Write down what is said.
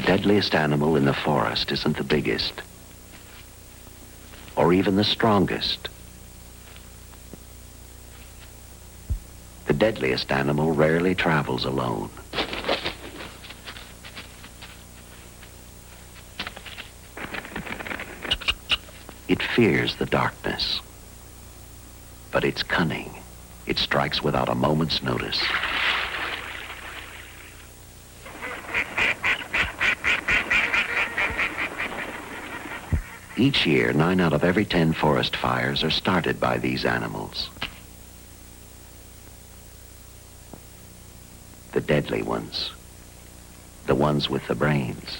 The deadliest animal in the forest isn't the biggest, or even the strongest. The deadliest animal rarely travels alone. It fears the darkness, but it's cunning. It strikes without a moment's notice. Each year, 9 out of every 10 forest fires are started by these animals. The deadly ones. The ones with the brains.